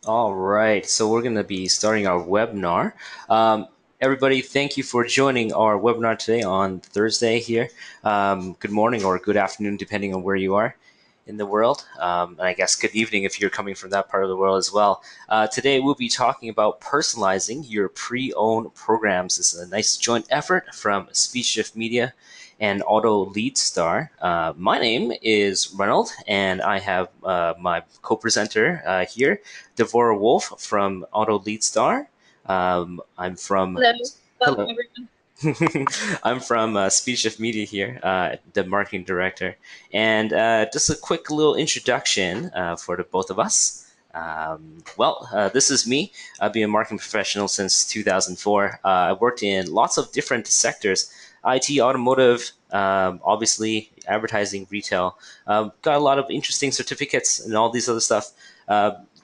All right, so we're going to be starting our webinar. Um, Everybody, thank you for joining our webinar today on Thursday here. Good morning or good afternoon, depending on where you are in the world. And I guess good evening if you're coming from that part of the world as well. Today, we'll be talking about personalizing your pre-owned programs. This is a nice joint effort from SpeedShift Media and Auto Lead Star. My name is Reynolds, and I have my co-presenter here, Devora Wolf from Auto Lead Star. I'm from Hello. Welcome, Hello. everyone. I'm from SpeedShift Media here, the marketing director. And just a quick little introduction for the both of us. This is me. I've been a marketing professional since 2004. I worked in lots of different sectors: IT, automotive, obviously advertising, retail. Got a lot of interesting certificates and all these other stuff,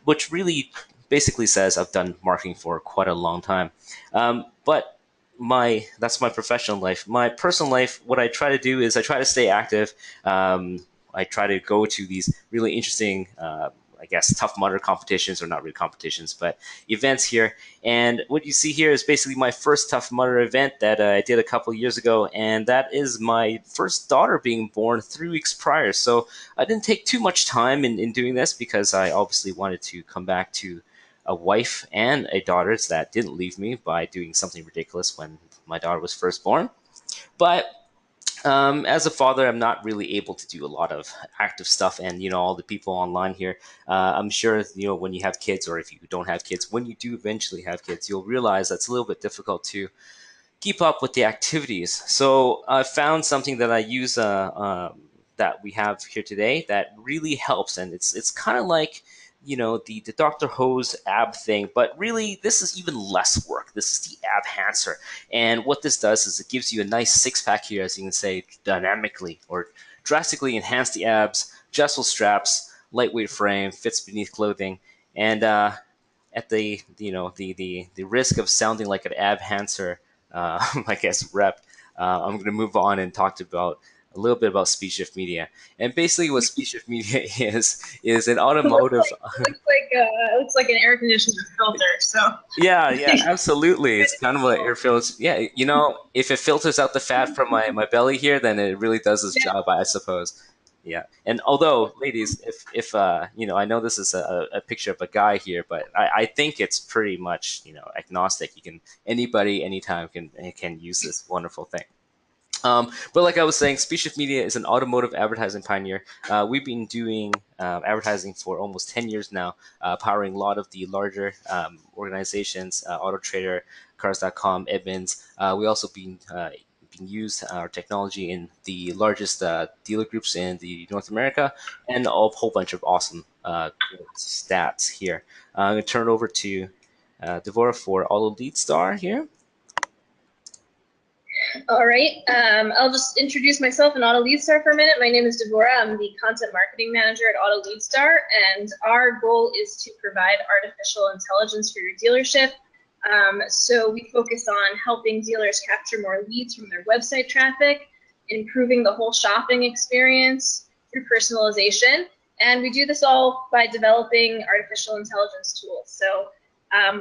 which really basically says I've done marketing for quite a long time. But my that's my professional life. My personal life, what I try to do is I try to stay active. I try to go to these really interesting, I guess, tough mudder competitions, or not really competitions, but events here. And what you see here is basically my first tough mudder event that I did a couple of years ago, and that is my first daughter being born 3 weeks prior. So I didn't take too much time in doing this because I obviously wanted to come back to a wife and a daughter that didn't leave me by doing something ridiculous when my daughter was first born. But as a father, I'm not really able to do a lot of active stuff. And, all the people online here, I'm sure, when you have kids, or if you don't have kids, when you do eventually have kids, you'll realize that's a little bit difficult to keep up with the activities. So I found something that I use that we have here today that really helps, and it's kind of like the Dr. Ho's ab thing, but really this is even less work. This is the ab enhancer, and what this does is it gives you a nice six pack here, as you can say, dynamically or drastically enhance the abs, adjustable straps, lightweight frame, fits beneath clothing, and at the risk of sounding like an ab enhancer, I guess rep, I'm going to move on and talk about a little bit about SpeedShift Media. And basically, what SpeedShift Media is an It looks automotive. like it looks like an air conditioner filter. So Yeah, yeah, absolutely. good It's kind of like air filters. Yeah, if it filters out the fat from my belly here, then it really does its yeah, job, I suppose. Yeah. And although, ladies, if I know this is a picture of a guy here, but I think it's pretty much agnostic. You can anybody anytime can use this wonderful thing. But like I was saying, SpeedShift Media is an automotive advertising pioneer. We've been doing advertising for almost 10 years now, powering a lot of the larger organizations, Auto Trader, Cars.com, Edmunds. We also been used our technology in the largest dealer groups in the North America, and a whole bunch of awesome stats here. I'm going to turn it over to Devora for Auto Lead Star here. all right. I'll just introduce myself and Auto Lead Star for a minute. My name is Devorah. I'm the content marketing manager at Auto Lead Star, and our goal is to provide artificial intelligence for your dealership. So we focus on helping dealers capture more leads from their website traffic, improving the whole shopping experience through personalization. And we do this all by developing artificial intelligence tools. So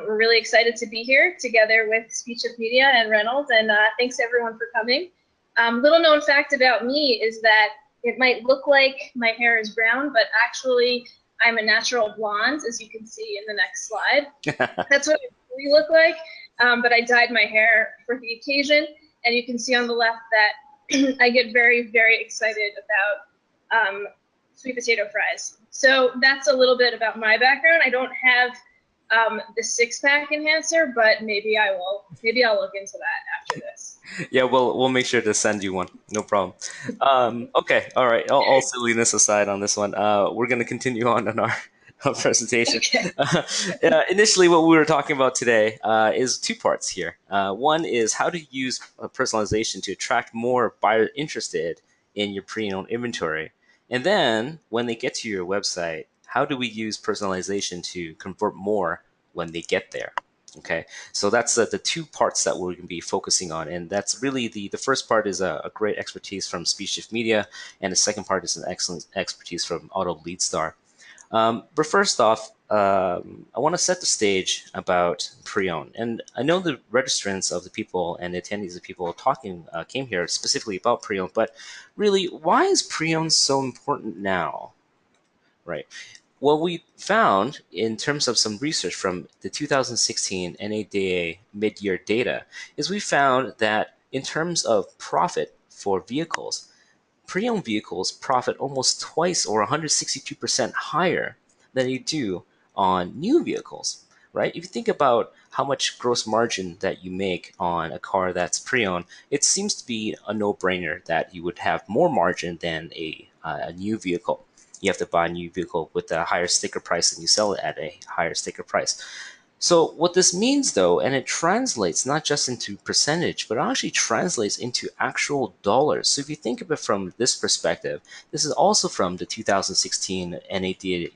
we're really excited to be here together with SpeedShift Media and Reynolds, and thanks everyone for coming. Little known fact about me is that it might look like my hair is brown, but actually I'm a natural blonde, as you can see in the next slide. That's what it really look like, but I dyed my hair for the occasion, and you can see on the left that I get very, very excited about sweet potato fries. So that's a little bit about my background. I don't have the six-pack enhancer, but maybe I will. Maybe I'll look into that after this. Yeah, we'll make sure to send you one. No problem. Okay, all right. All silliness aside on this one, we're going to continue on in our, our presentation. Okay. Initially, what we were talking about today is two parts here. One is how to use personalization to attract more buyers interested in your pre-owned inventory, and then when they get to your website, how do we use personalization to convert more when they get there? Okay, so that's the two parts that we're going to be focusing on, and that's really the first part is a great expertise from SpeedShift Media, and the second part is an excellent expertise from Auto Lead Star. But first off, I want to set the stage about Preowned. And I know the registrants of the people and the attendees of people talking came here specifically about Preowned, but really, why is Preowned so important now? Right. What we found in terms of some research from the 2016 NADA mid-year data is we found that in terms of profit for vehicles, pre-owned vehicles profit almost twice or 162% higher than they do on new vehicles, right? If you think about how much gross margin that you make on a car that's pre-owned, it seems to be a no-brainer that you would have more margin than a new vehicle. You have to buy a new vehicle with a higher sticker price and you sell it at a higher sticker price. So what this means though, and it translates not just into percentage, but it actually translates into actual dollars. So if you think of it from this perspective, this is also from the 2016 NADA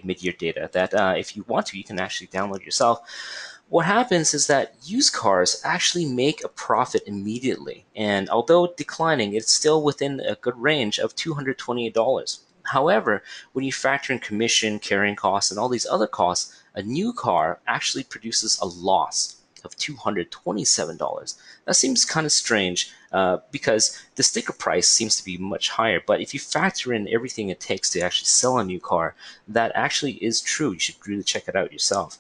mid-year data that if you want to, you can actually download yourself. What happens is that used cars actually make a profit immediately. And although declining, it's still within a good range of $228. However, when you factor in commission, carrying costs, and all these other costs, a new car actually produces a loss of $227. That seems kind of strange because the sticker price seems to be much higher. But if you factor in everything it takes to actually sell a new car, that actually is true. You should really check it out yourself.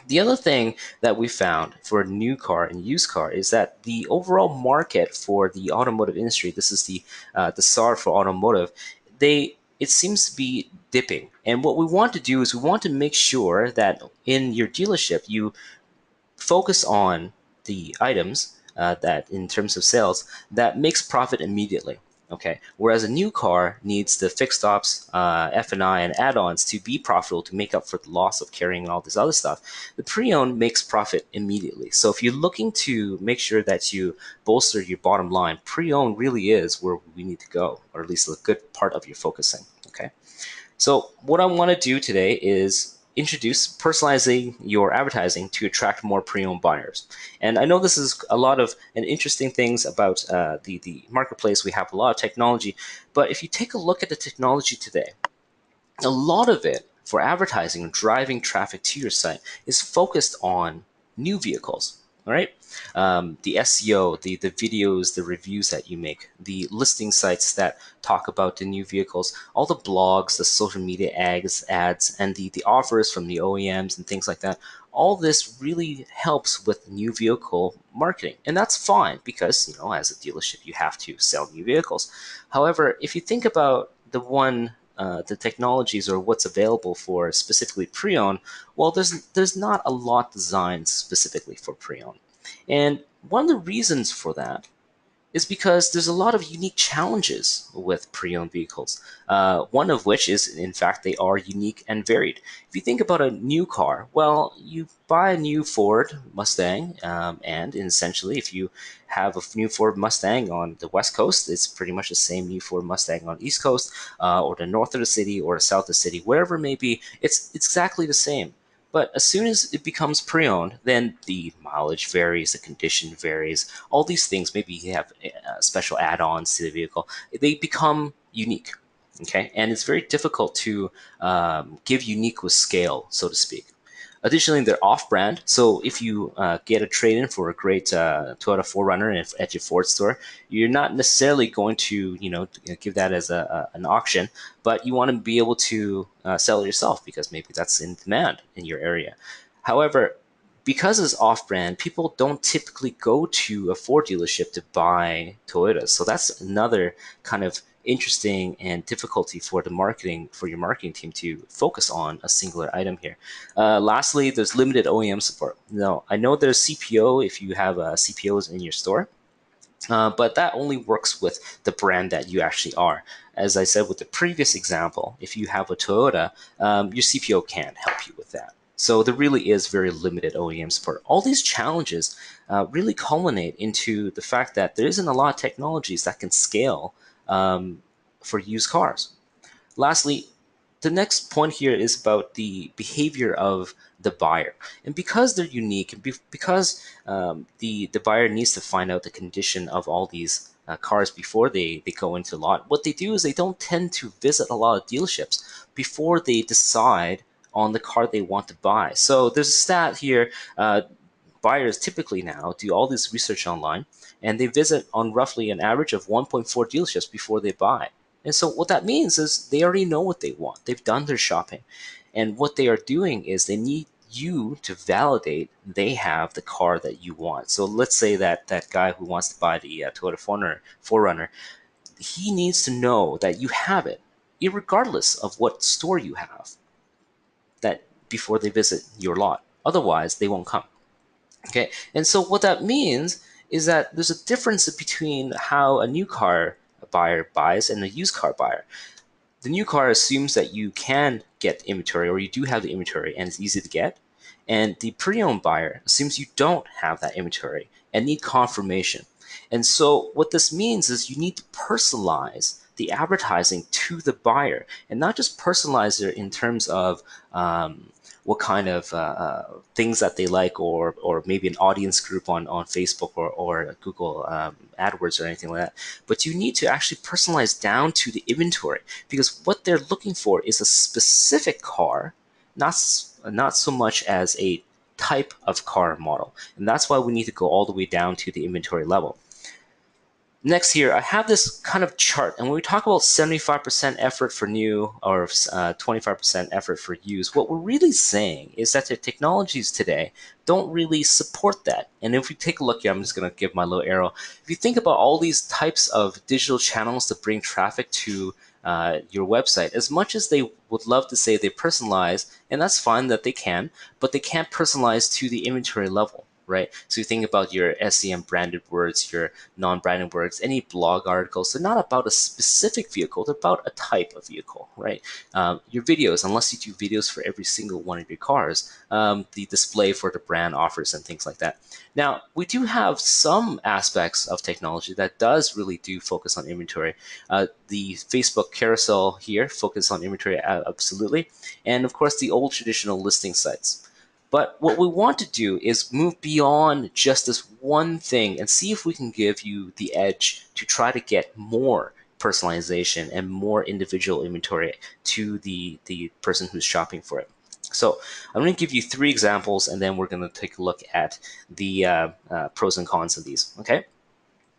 The other thing that we found for a new car and used car is that the overall market for the automotive industry, this is the SAR for automotive, it seems to be dipping. And what we want to do is we want to make sure that in your dealership you focus on the items that in terms of sales that makes profit immediately. Okay. Whereas a new car needs the fixed ops, F&I, and add-ons to be profitable to make up for the loss of carrying all this other stuff. The pre-owned makes profit immediately. So if you're looking to make sure that you bolster your bottom line, pre-owned really is where we need to go, or at least a good part of your focusing. Okay. So what I want to do today is introduce personalizing your advertising to attract more pre-owned buyers. And I know this is a lot of and interesting things about the marketplace. We have a lot of technology, but if you take a look at the technology today, a lot of it for advertising and driving traffic to your site is focused on new vehicles. All right, the SEO, the videos, the reviews that you make, the listing sites that talk about the new vehicles, all the blogs, the social media ads, and the offers from the OEMs and things like that. All this really helps with new vehicle marketing, and that's fine because as a dealership you have to sell new vehicles. However, if you think about the technologies or what's available for specifically pre-owned, well, there's not a lot designed specifically for pre-owned. And one of the reasons for that is because there's a lot of unique challenges with pre-owned vehicles. One of which is, in fact, they are unique and varied. If you think about a new car, well, you buy a new Ford Mustang, and essentially, if you have a new Ford Mustang on the West Coast, it's pretty much the same new Ford Mustang on the East Coast, or the north of the city, or the south of the city, wherever it may be. It's exactly the same. But as soon as it becomes pre-owned, then the mileage varies, the condition varies, all these things. Maybe you have special add-ons to the vehicle. They become unique, okay? And it's very difficult to give unique with scale, so to speak. Additionally, they're off-brand. So if you get a trade-in for a great Toyota 4Runner at your Ford store, you're not necessarily going to, give that as an auction, but you want to be able to sell it yourself because maybe that's in demand in your area. However, because it's off-brand, people don't typically go to a Ford dealership to buy Toyotas. So that's another kind of interesting and difficulty for your marketing team to focus on a singular item here. Lastly, there's limited OEM support. Now, I know there's CPO if you have CPOs in your store, but that only works with the brand that you actually are. As I said with the previous example, if you have a Toyota, your CPO can't help you with that. So there really is very limited OEM support. All these challenges really culminate into the fact that there isn't a lot of technologies that can scale for used cars. Lastly, the next point here is about the behavior of the buyer. And because they're unique, and because the buyer needs to find out the condition of all these cars before they go into the lot, what they do is they don't tend to visit a lot of dealerships before they decide on the car they want to buy. So there's a stat here. Buyers typically now do all this research online, and they visit on roughly an average of 1.4 dealerships before they buy. And so what that means is they already know what they want. They've done their shopping. And what they are doing is they need you to validate they have the car that you want. So let's say that that guy who wants to buy the Toyota 4Runner, he needs to know that you have it, regardless of what store you have, that before they visit your lot. Otherwise, they won't come. Okay, and so what that means is that there's a difference between how a new car buyer buys and a used car buyer. The new car assumes that you can get inventory, or you do have the inventory and it's easy to get. And the pre-owned buyer assumes you don't have that inventory and need confirmation. And so what this means is you need to personalize the advertising to the buyer, and not just personalize it in terms of what kind of things that they like, or maybe an audience group on Facebook or Google AdWords or anything like that. But you need to actually personalize down to the inventory, because what they're looking for is a specific car, not so much as a type of car model. And that's why we need to go all the way down to the inventory level. Next here, I have this kind of chart, and when we talk about 75% effort for new or 25% effort for used, what we're really saying is that the technologies today don't really support that. And if we take a look here, I'm just going to give my little arrow. If you think about all these types of digital channels to bring traffic to your website, as much as they would love to say they personalize, and that's fine that they can, but they can't personalize to the inventory level. Right? So you think about your SEM branded words, your non-branded words, any blog articles. They're not about a specific vehicle. They're about a type of vehicle, right? Your videos, unless you do videos for every single one of your cars, the display for the brand offers and things like that. Now, we do have some aspects of technology that does really do focus on inventory. The Facebook carousel here focus on inventory, absolutely. And of course, the old traditional listing sites. But what we want to do is move beyond just this one thing and see if we can give you the edge to try to get more personalization and more individual inventory to the person who's shopping for it. So I'm going to give you 3 examples, and then we're going to take a look at the pros and cons of these. Okay.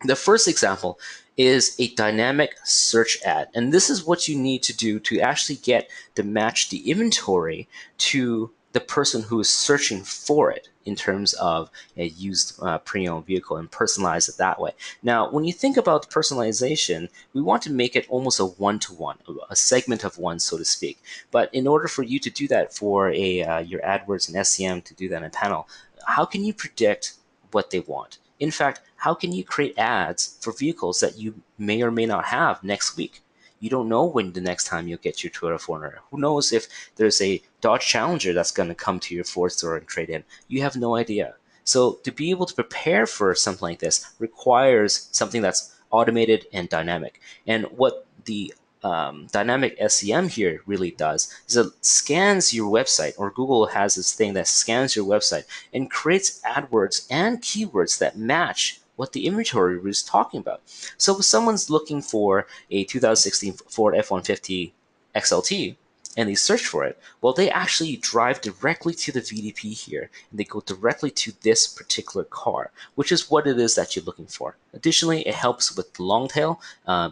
The first example is a dynamic search ad. And this is what you need to do to actually get to match the inventory to the person who is searching for it in terms of a used pre-owned vehicle, and personalize it that way. Now, when you think about personalization, we want to make it almost a one-to-one, a segment of one, so to speak. But in order for you to do that for your AdWords and SEM, to do that in a panel, how can you predict what they want? In fact, how can you create ads for vehicles that you may or may not have next week? You don't know when the next time you'll get your Toyota 4Runner. Who knows if there's a Dodge Challenger that's going to come to your Ford store and trade in? You have no idea. So to be able to prepare for something like this requires something that's automated and dynamic. And what the dynamic SEM here really does is it scans your website, or Google has this thing that scans your website and creates AdWords and keywords that match what the inventory is talking about. So if someone's looking for a 2016 Ford F-150 XLT and they search for it, well, they actually drive directly to the VDP here, and they go directly to this particular car, which is what it is that you're looking for. Additionally, it helps with the long tail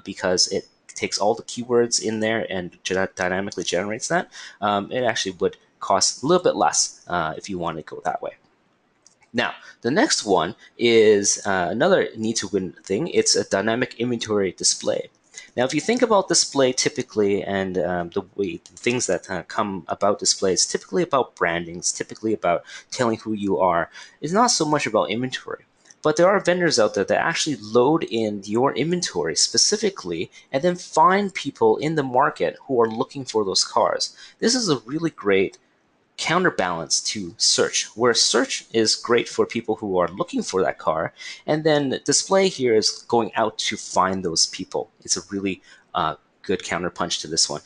because it takes all the keywords in there and dynamically generates that. It actually would cost a little bit less if you want to go that way. Now, the next one is another need to win thing. It's a dynamic inventory display. Now, if you think about display typically, and the things that come about display, it's typically about branding, it's typically about telling who you are. It's not so much about inventory. But there are vendors out there that actually load in your inventory specifically and then find people in the market who are looking for those cars. This is a really great counterbalance to search, where search is great for people who are looking for that car, and then display here is going out to find those people. It's a really good counterpunch to this one.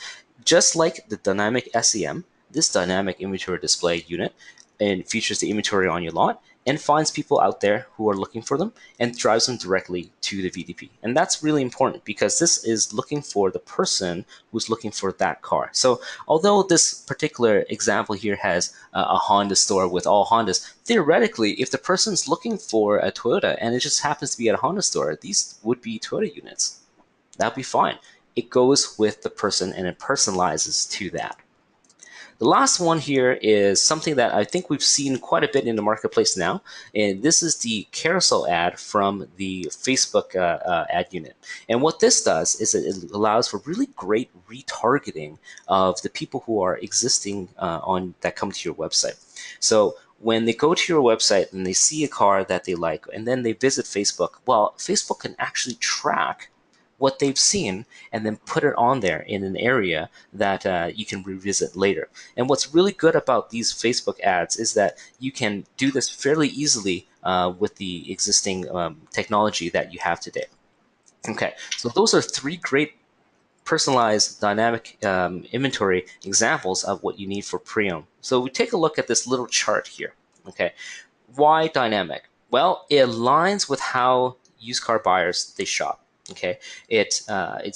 Just like the dynamic SEM, this dynamic inventory display unit and features the inventory on your lot and finds people out there who are looking for them and drives them directly to the VDP. And that's really important because this is looking for the person who's looking for that car. So although this particular example here has a Honda store with all Hondas, theoretically, if the person's looking for a Toyota and it just happens to be at a Honda store, these would be Toyota units. That'd be fine. It goes with the person and it personalizes to that. The last one here is something that I think we've seen quite a bit in the marketplace now, and this is the carousel ad from the Facebook ad unit. And what this does is it allows for really great retargeting of the people who are existing on that come to your website. So when they go to your website and they see a car that they like, and then they visit Facebook, well, Facebook can actually track what they've seen and then put it on there in an area that you can revisit later. And what's really good about these Facebook ads is that you can do this fairly easily with the existing technology that you have today. Okay, so those are three great personalized dynamic inventory examples of what you need for pre-owned. So we take a look at this little chart here. Okay, why dynamic? Well, it aligns with how used car buyers they shop. Okay, it's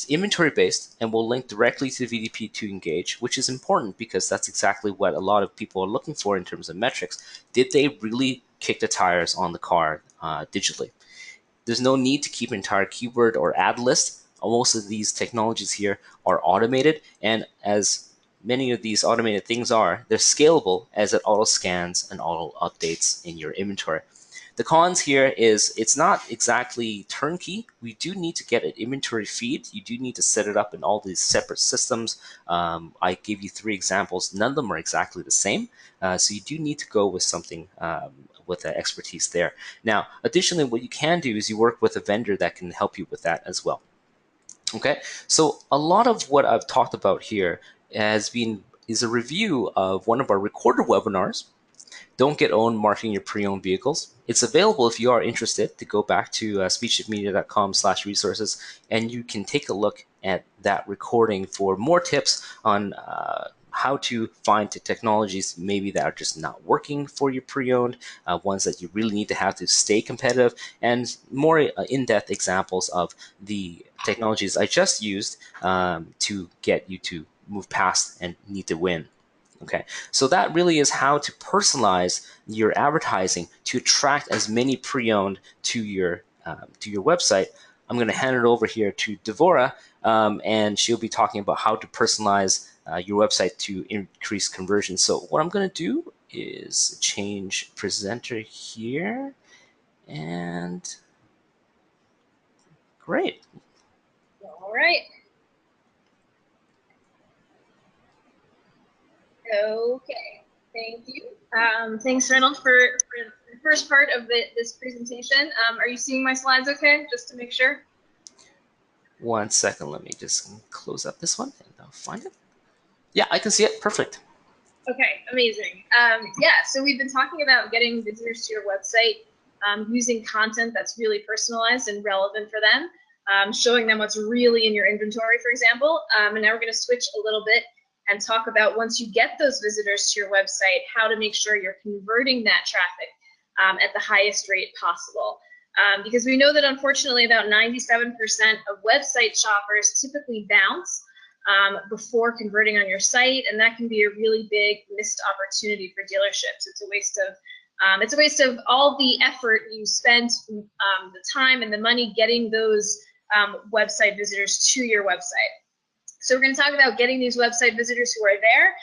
inventory based and will link directly to VDP to engage, which is important because that's exactly what a lot of people are looking for in terms of metrics. Did they really kick the tires on the car digitally? There's no need to keep an entire keyword or ad list. Most of these technologies here are automated, and as many of these automated things are, they're scalable as it auto scans and auto updates in your inventory. The cons here is it's not exactly turnkey. We do need to get an inventory feed. You do need to set it up in all these separate systems. I gave you 3 examples. None of them are exactly the same. So you do need to go with something with expertise there. Now, additionally, what you can do is you work with a vendor that can help you with that as well. Okay, so a lot of what I've talked about here is a review of one of our recorded webinars. Don't get owned marketing your pre-owned vehicles. It's available if you are interested to go back to speedshiftmedia.com/resources and you can take a look at that recording for more tips on how to find the technologies maybe that are just not working for your pre-owned, ones that you really need to have to stay competitive, and more in-depth examples of the technologies I just used to get you to move past and need to win. Okay, so that really is how to personalize your advertising to attract as many pre-owned to your website. I'm going to hand it over here to Devora, and she'll be talking about how to personalize your website to increase conversion. So what I'm going to do is change presenter here, and great. All right. Okay, thank you. Thanks, Reynolds, for the first part of this presentation. Are you seeing my slides okay, just to make sure? 1 second, let me just close up this one and I'll find it. Yeah, I can see it. Perfect. Okay, amazing. Yeah, so we've been talking about getting visitors to your website using content that's really personalized and relevant for them, showing them what's really in your inventory, for example. And now we're going to switch a little bit and talk about, once you get those visitors to your website, how to make sure you're converting that traffic at the highest rate possible. Because we know that unfortunately about 97% of website shoppers typically bounce before converting on your site, and that can be a really big missed opportunity for dealerships. It's a waste of all the effort you spent, the time and the money getting those website visitors to your website. So we're going to talk about getting these website visitors who are there,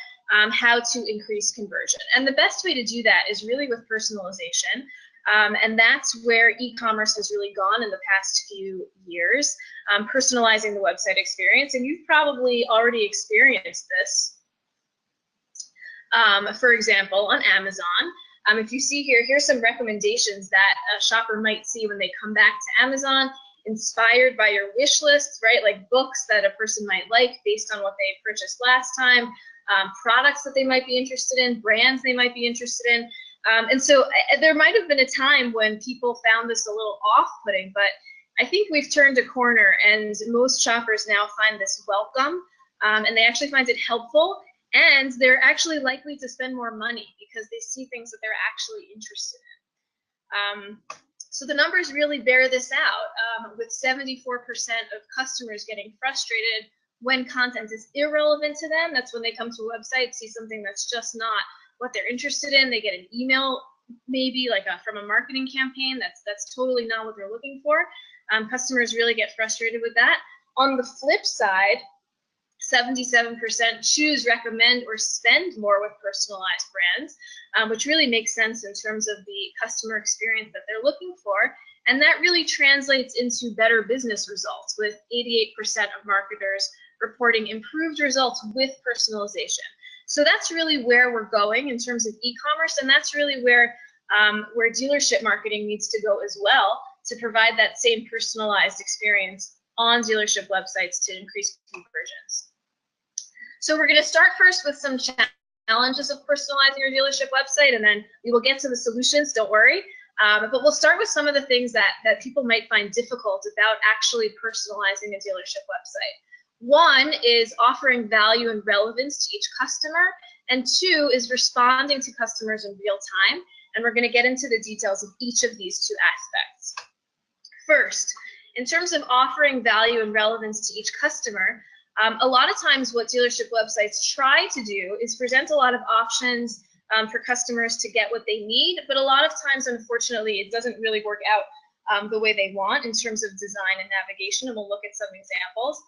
how to increase conversion. And the best way to do that is really with personalization. And that's where e-commerce has really gone in the past few years, personalizing the website experience. And you've probably already experienced this. For example, on Amazon, if you see here, here's some recommendations that a shopper might see when they come back to Amazon, inspired by your wish lists, right? Like books that a person might like based on what they purchased last time, products that they might be interested in, brands they might be interested in. And so there might have been a time when people found this a little off-putting, but I think we've turned a corner and most shoppers now find this welcome, and they actually find it helpful. And they're actually likely to spend more money because they see things that they're actually interested in. So the numbers really bear this out, with 74% of customers getting frustrated when content is irrelevant to them. That's when they come to a website, see something that's just not what they're interested in. They get an email, maybe like from a marketing campaign that's totally not what they're looking for. Customers really get frustrated with that. On the flip side, 77% choose, recommend, or spend more with personalized brands, which really makes sense in terms of the customer experience that they're looking for. And that really translates into better business results, with 88% of marketers reporting improved results with personalization. So that's really where we're going in terms of e-commerce, and that's really where dealership marketing needs to go as well, to provide that same personalized experience on dealership websites to increase conversions. So we're going to start first with some challenges of personalizing your dealership website, and then we will get to the solutions, don't worry. But we'll start with some of the things that people might find difficult about actually personalizing a dealership website. One is offering value and relevance to each customer, and two is responding to customers in real time. And we're going to get into the details of each of these two aspects. First, in terms of offering value and relevance to each customer, a lot of times what dealership websites try to do is present a lot of options for customers to get what they need, but a lot of times, unfortunately, it doesn't really work out the way they want in terms of design and navigation, and we'll look at some examples.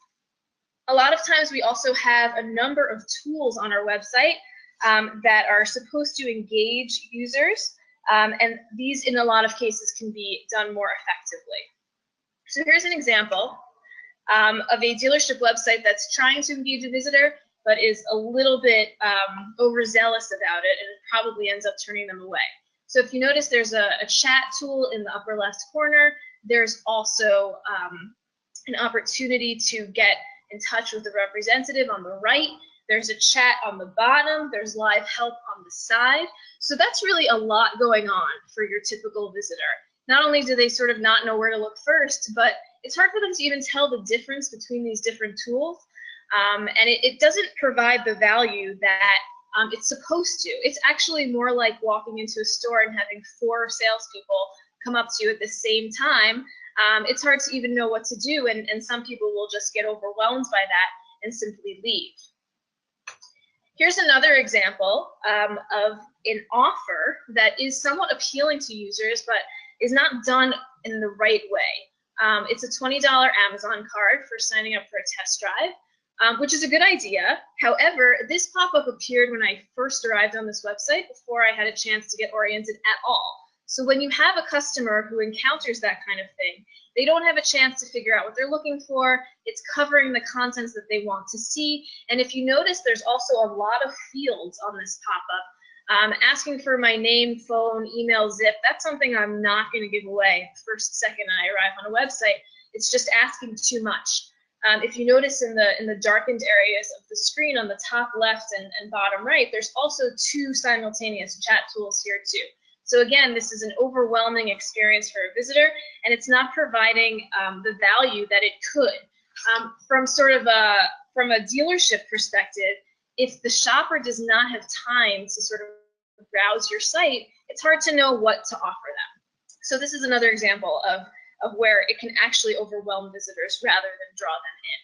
A lot of times we also have a number of tools on our website that are supposed to engage users, and these in a lot of cases can be done more effectively. So here's an example of a dealership website that's trying to engage a visitor, but is a little bit overzealous about it, and it probably ends up turning them away. So if you notice, there's a chat tool in the upper left corner. There's also an opportunity to get in touch with the representative on the right. There's a chat on the bottom. There's live help on the side. So that's really a lot going on for your typical visitor. Not only do they sort of not know where to look first, but it's hard for them to even tell the difference between these different tools. And it doesn't provide the value that it's supposed to. It's actually more like walking into a store and having 4 salespeople come up to you at the same time. It's hard to even know what to do, and some people will just get overwhelmed by that and simply leave. Here's another example of an offer that is somewhat appealing to users, but is not done in the right way. It's a $20 Amazon card for signing up for a test drive, which is a good idea. However, this pop-up appeared when I first arrived on this website before I had a chance to get oriented at all. So when you have a customer who encounters that kind of thing, they don't have a chance to figure out what they're looking for. It's covering the contents that they want to see. And if you notice, there's also a lot of fields on this pop-up. Asking for my name, phone, email, zip, that's something I'm not going to give away the first second I arrive on a website. It's just asking too much. If you notice in the darkened areas of the screen on the top left and bottom right, there's also 2 simultaneous chat tools here too. So again, this is an overwhelming experience for a visitor, and it's not providing the value that it could. From a dealership perspective, if the shopper does not have time to sort of browse your site, it's hard to know what to offer them. So this is another example of where it can actually overwhelm visitors rather than draw them in.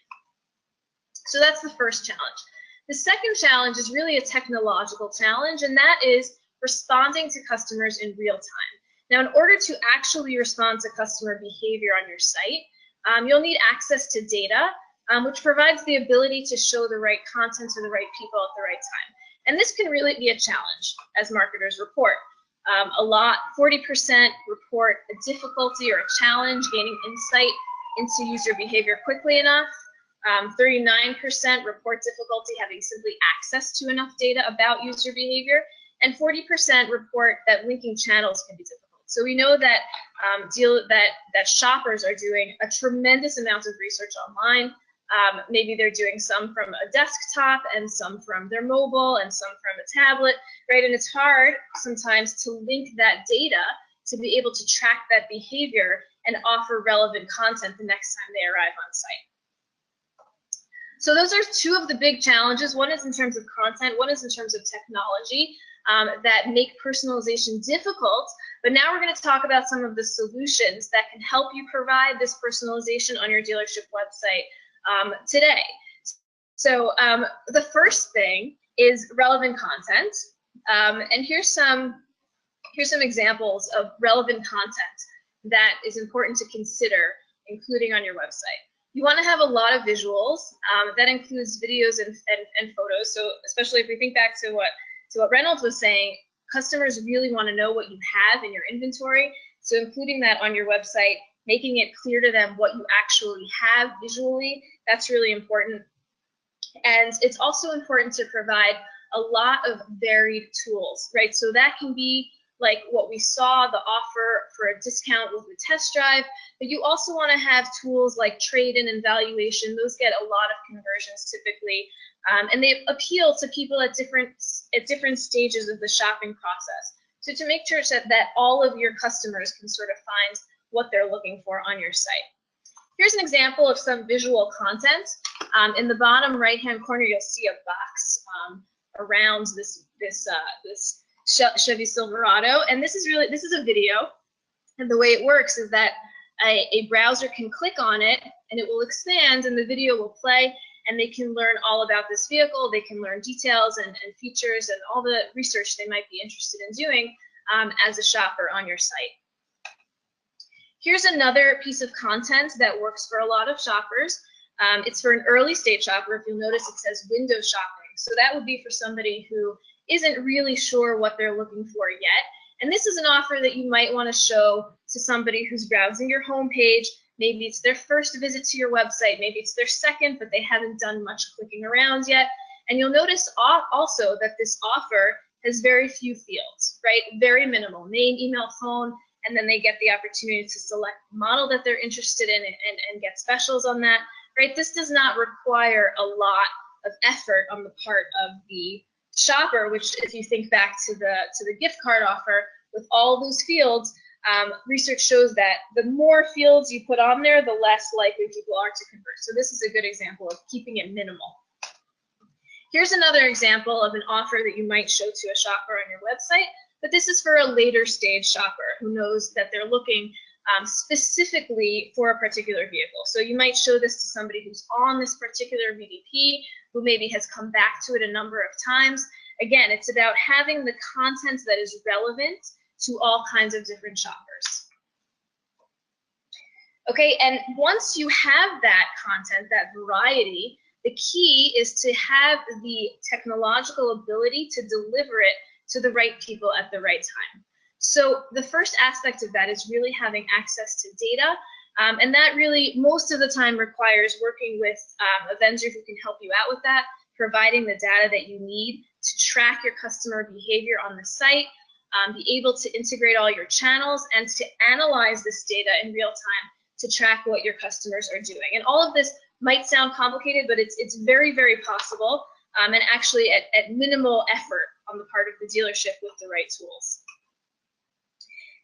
So that's the first challenge. The second challenge is really a technological challenge, and that is responding to customers in real time. Now, in order to actually respond to customer behavior on your site, you'll need access to data, which provides the ability to show the right content to the right people at the right time. And this can really be a challenge, as marketers report. 40% report a difficulty or a challenge gaining insight into user behavior quickly enough. 39% report difficulty having simply access to enough data about user behavior. And 40% report that linking channels can be difficult. So we know that that shoppers are doing a tremendous amount of research online. Maybe they're doing some from a desktop and some from their mobile and some from a tablet, right? And it's hard sometimes to link that data to be able to track that behavior and offer relevant content the next time they arrive on site. So those are two of the big challenges. One is in terms of content, one is in terms of technology that make personalization difficult. But now we're going to talk about some of the solutions that can help you provide this personalization on your dealership website today. So the first thing is relevant content. And here's some examples of relevant content that is important to consider including on your website. You want to have a lot of visuals. That includes videos and photos. So especially if we think back to what Reynolds was saying, customers really want to know what you have in your inventory. So including that on your website, making it clear to them what you actually have visually, that's really important. And it's also important to provide a lot of varied tools, right? So that can be like what we saw, the offer for a discount with the test drive, but you also want to have tools like trade-in and valuation. Those get a lot of conversions typically, and they appeal to people at different stages of the shopping process. So to make sure that all of your customers can sort of find what they're looking for on your site. Here's an example of some visual content. In the bottom right-hand corner, you'll see a box around this Chevy Silverado, and this is a video, and the way it works is that a browser can click on it and it will expand and the video will play, and they can learn all about this vehicle. They can learn details and features and all the research they might be interested in doing as a shopper on your site. Here's another piece of content that works for a lot of shoppers. It's for an early stage shopper. If you'll notice, it says window shopping. So that would be for somebody who isn't really sure what they're looking for yet. And this is an offer that you might want to show to somebody who's browsing your homepage. Maybe it's their first visit to your website. Maybe it's their second, but they haven't done much clicking around yet. And you'll notice also that this offer has very few fields, right? Very minimal: name, email, phone, and then they get the opportunity to select the model that they're interested in and get specials on that, right? This does not require a lot of effort on the part of the shopper, which, if you think back to the gift card offer with all those fields, research shows that the more fields you put on there, the less likely people are to convert. So this is a good example of keeping it minimal. Here's another example of an offer that you might show to a shopper on your website, but this is for a later stage shopper who knows that they're looking specifically for a particular vehicle. So you might show this to somebody who's on this particular VDP, who maybe has come back to it a number of times. Again, it's about having the content that is relevant to all kinds of different shoppers. Okay, and once you have that content, that variety, the key is to have the technological ability to deliver it to the right people at the right time. So the first aspect of that is really having access to data, and that really most of the time requires working with a vendor who can help you out with that, providing the data that you need to track your customer behavior on the site, be able to integrate all your channels, and to analyze this data in real time to track what your customers are doing. And all of this might sound complicated, but it's very, very possible, and actually at minimal effort on the part of the dealership with the right tools.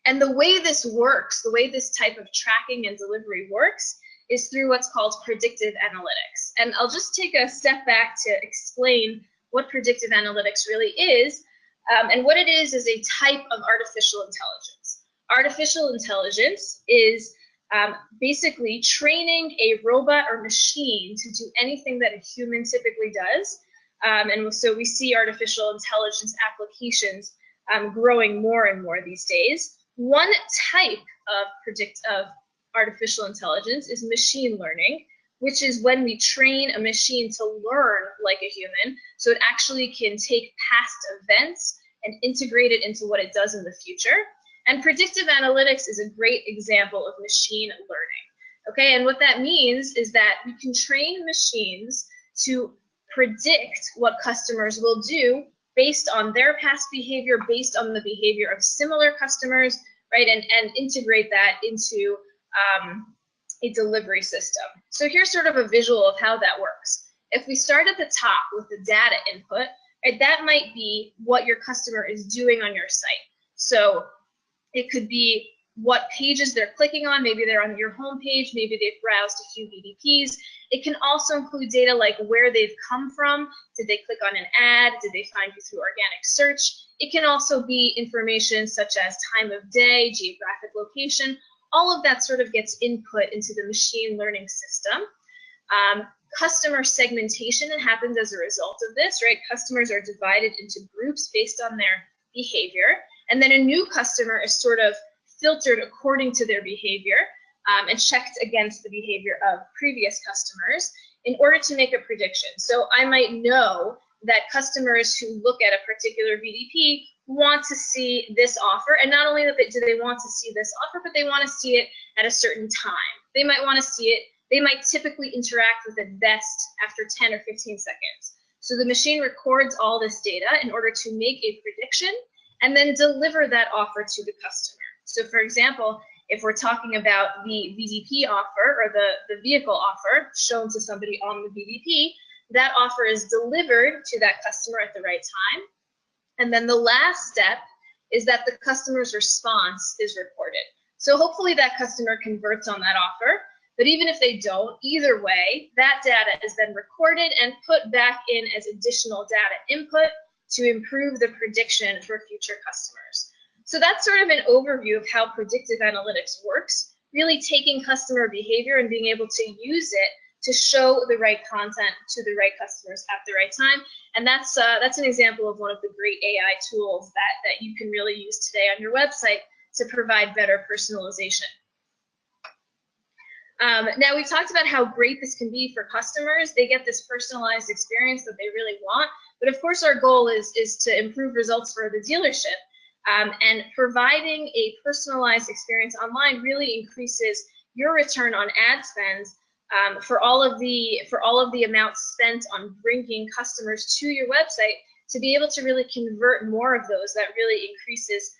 And the way this works, the way this type of tracking and delivery works, is through what's called predictive analytics. And I'll just take a step back to explain what predictive analytics really is. And what it is a type of artificial intelligence. Artificial intelligence is basically training a robot or machine to do anything that a human typically does. And so we see artificial intelligence applications growing more and more these days. One type of artificial intelligence is machine learning, which is when we train a machine to learn like a human, so it actually can take past events and integrate it into what it does in the future. And predictive analytics is a great example of machine learning. Okay, and what that means is that we can train machines to predict what customers will do based on their past behavior, based on the behavior of similar customers, right, and integrate that into a delivery system. So here's sort of a visual of how that works. If we start at the top with the data input, right, that might be what your customer is doing on your site. So it could be what pages they're clicking on. Maybe they're on your home page, maybe they've browsed a few VDPs. It can also include data like where they've come from. Did they click on an ad? Did they find you through organic search? It can also be information such as time of day, geographic location. All of that sort of gets input into the machine learning system. Customer segmentation happens as a result of this, right? Customers are divided into groups based on their behavior, and then a new customer is sort of filtered according to their behavior and checked against the behavior of previous customers in order to make a prediction. So I might know that customers who look at a particular VDP want to see this offer, and not only do they want to see this offer, but they want to see it at a certain time. They might want to see it, they might typically interact with it best after 10 or 15 seconds. So the machine records all this data in order to make a prediction and then deliver that offer to the customer. So for example, if we're talking about the VDP offer or the vehicle offer shown to somebody on the VDP, that offer is delivered to that customer at the right time. And then the last step is that the customer's response is reported. So hopefully that customer converts on that offer, but even if they don't, either way, that data is then recorded and put back in as additional data input to improve the prediction for future customers. So that's sort of an overview of how predictive analytics works, really taking customer behavior and being able to use it to show the right content to the right customers at the right time. And that's an example of one of the great AI tools that you can really use today on your website to provide better personalization. Now we've talked about how great this can be for customers. They get this personalized experience that they really want, but of course our goal is to improve results for the dealership. And providing a personalized experience online really increases your return on ad spends for all of the amounts spent on bringing customers to your website, to be able to really convert more of those. That really increases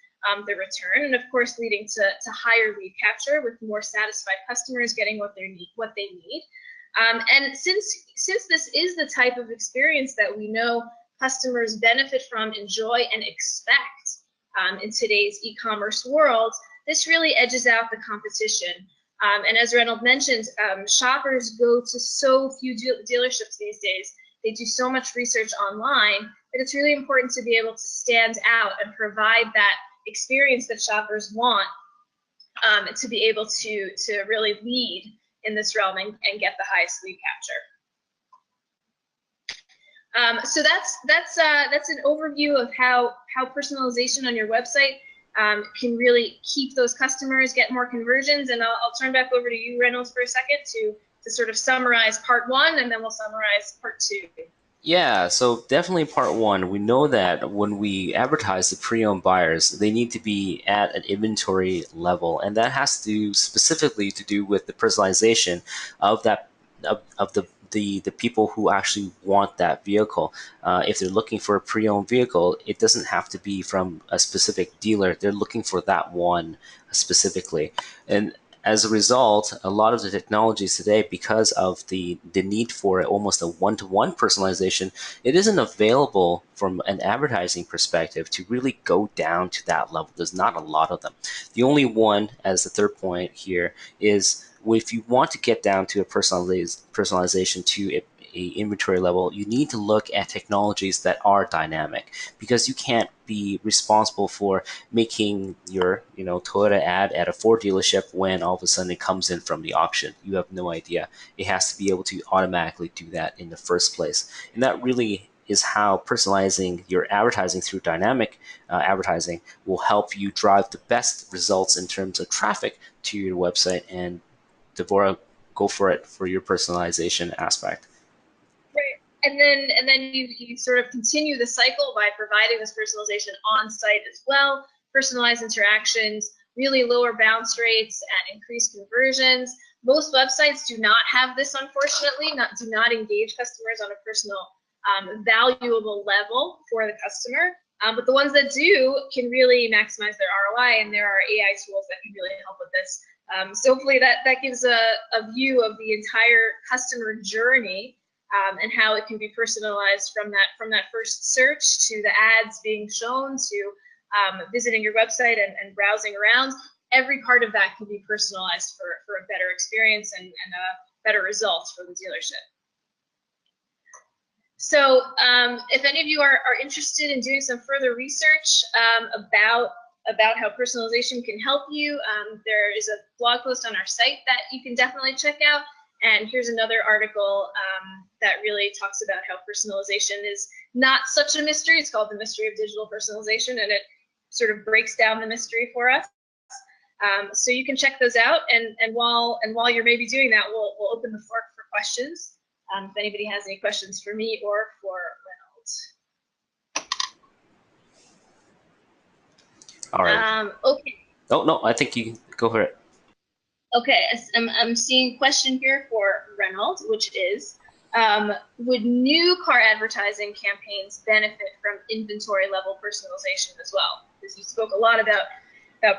the return, and of course leading to higher lead capture with more satisfied customers getting what they need. And since this is the type of experience that we know customers benefit from, enjoy, and expect in today's e-commerce world, this really edges out the competition. And as Reynold mentioned, shoppers go to so few dealerships these days. They do so much research online that it's really important to be able to stand out and provide that experience that shoppers want, to be able to really lead in this realm and get the highest lead capture. So that's an overview of how personalization on your website can really keep those customers, get more conversions. And I'll turn back over to you, Reynolds, for a second to sort of summarize part one, and then we'll summarize part two. Yeah, so definitely part one, we know that when we advertise to pre-owned buyers, they need to be at an inventory level, and that has to specifically to do with the personalization of that of the people who actually want that vehicle. If they're looking for a pre-owned vehicle, it doesn't have to be from a specific dealer. They're looking for that one specifically, and as a result, a lot of the technologies today, because of the need for almost a one-to-one personalization, it isn't available from an advertising perspective to really go down to that level. There's not a lot of them. The only one, as the third point here, is if you want to get down to a personalization to a inventory level, you need to look at technologies that are dynamic, because you can't be responsible for making your Toyota ad at a Ford dealership when all of a sudden it comes in from the auction. You have no idea. It has to be able to automatically do that in the first place, and that really is how personalizing your advertising through dynamic advertising will help you drive the best results in terms of traffic to your website. And Devorah, go for it for your personalization aspect. Right. And then you sort of continue the cycle by providing this personalization on site as well, personalized interactions, really lower bounce rates and increased conversions. Most websites do not have this, unfortunately, do not engage customers on a personal, valuable level for the customer. But the ones that do can really maximize their ROI, and there are AI tools that can really help with this. So hopefully that gives a view of the entire customer journey, and how it can be personalized from that first search to the ads being shown to visiting your website and browsing around. every part of that can be personalized for a better experience and better results for the dealership. So if any of you are interested in doing some further research about how personalization can help you, there is a blog post on our site that you can definitely check out. And here's another article that really talks about how personalization is not such a mystery. It's called The Mystery of Digital Personalization, and it sort of breaks down the mystery for us. So you can check those out, and while you're maybe doing that, we'll open the floor for questions. If anybody has any questions for me or for Reynolds. All right. Okay. Oh, no, I think you go for it. Okay, I'm seeing a question here for Reynolds, which is, would new car advertising campaigns benefit from inventory level personalization as well? Because you spoke a lot about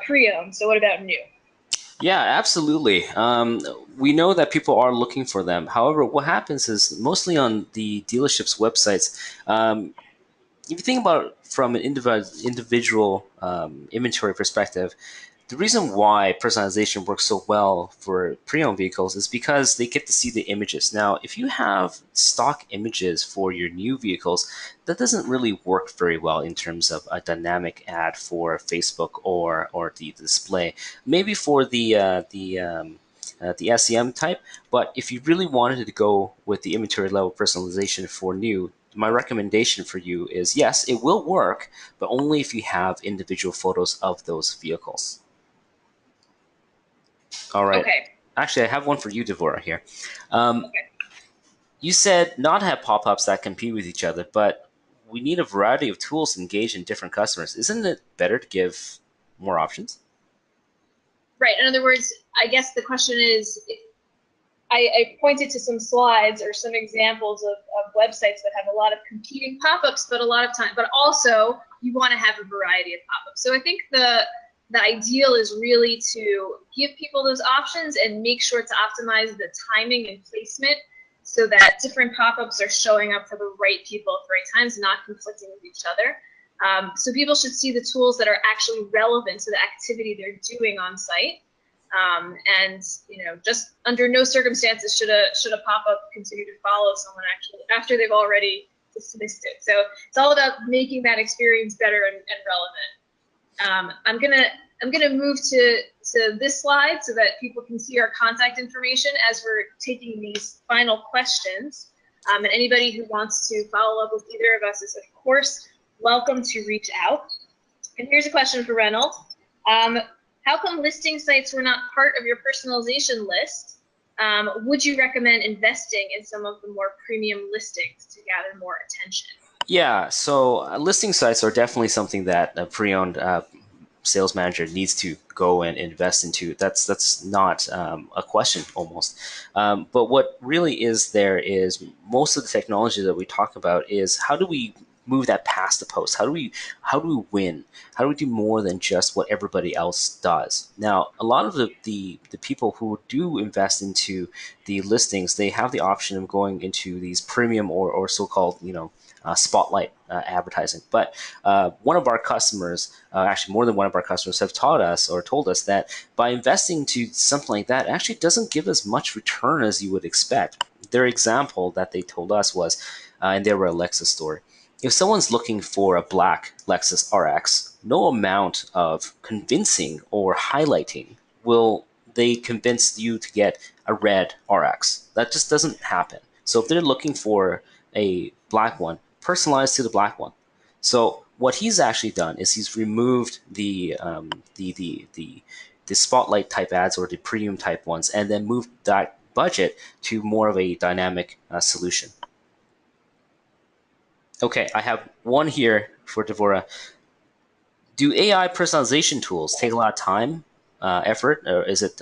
pre-owned, so what about new? Yeah, absolutely. We know that people are looking for them. However, what happens is mostly on the dealership's websites, if you think about it from an individual inventory perspective, the reason why personalization works so well for pre-owned vehicles is because they get to see the images. Now, if you have stock images for your new vehicles, that doesn't really work very well in terms of a dynamic ad for Facebook or the display. Maybe for the SEM type, but if you really wanted to go with the inventory level personalization for new, my recommendation for you is yes, it will work, but only if you have individual photos of those vehicles. All right. Okay. Actually, I have one for you, Devora, here. Okay. You said not have pop-ups that compete with each other, but we need a variety of tools to engage in different customers. Isn't it better to give more options? Right. In other words, I guess the question is, I pointed to some slides or some examples of websites that have a lot of competing pop-ups, but a lot of time, but also you want to have a variety of pop-ups. So I think the ideal is really to give people those options and make sure to optimize the timing and placement so that different pop-ups are showing up for the right people at the right times, not conflicting with each other. So people should see the tools that are actually relevant to the activity they're doing on site. And just under no circumstances should a pop-up continue to follow someone actually after they've already dismissed it. So it's all about making that experience better and relevant. I'm gonna move to this slide so that people can see our contact information as we're taking these final questions. And anybody who wants to follow up with either of us is of course welcome to reach out. And here's a question for Reynolds. How come listing sites were not part of your personalization list? Would you recommend investing in some of the more premium listings to gather more attention? Yeah, so listing sites are definitely something that a pre-owned sales manager needs to go and invest into. That's not a question almost. But what really is there is most of the technology that we talk about is how do we move that past the post? How do we win? How do we do more than just what everybody else does? Now, a lot of the people who do invest into the listings, they have the option of going into these premium or so-called spotlight advertising. But one of our customers, actually more than one of our customers, have taught us or told us that by investing to something like that, it actually doesn't give as much return as you would expect. Their example that they told us was, and they were a Lexus store. If someone's looking for a black Lexus RX, no amount of convincing or highlighting will they convince you to get a red RX. That just doesn't happen. So if they're looking for a black one, personalize to the black one. So what he's actually done is he's removed the spotlight type ads or the premium type ones, and then moved that budget to more of a dynamic solution. Okay, I have one here for Devora. Do AI personalization tools take a lot of time, effort, or is it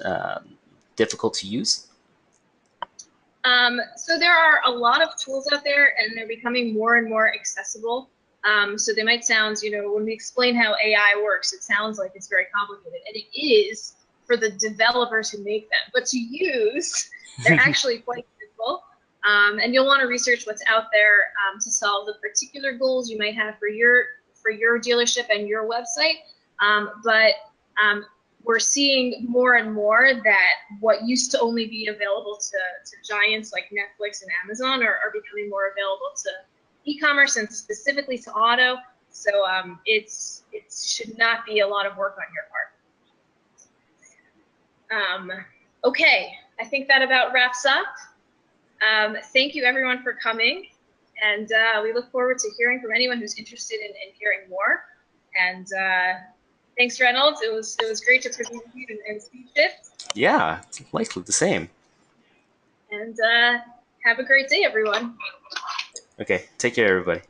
difficult to use? So there are a lot of tools out there, and they're becoming more and more accessible. So they might sound, when we explain how AI works, it sounds like it's very complicated, and it is for the developers who make them. But to use, they're actually quite simple. And you'll want to research what's out there to solve the particular goals you might have for your dealership and your website. But we're seeing more and more that what used to only be available to giants like Netflix and Amazon are becoming more available to e-commerce and specifically to auto. So it should not be a lot of work on your part. Okay, I think that about wraps up. Thank you everyone for coming, and we look forward to hearing from anyone who's interested in hearing more. And thanks, Reynolds. It was great to present you and SpeedShift. Yeah, likely the same. And have a great day, everyone. Okay, take care, everybody.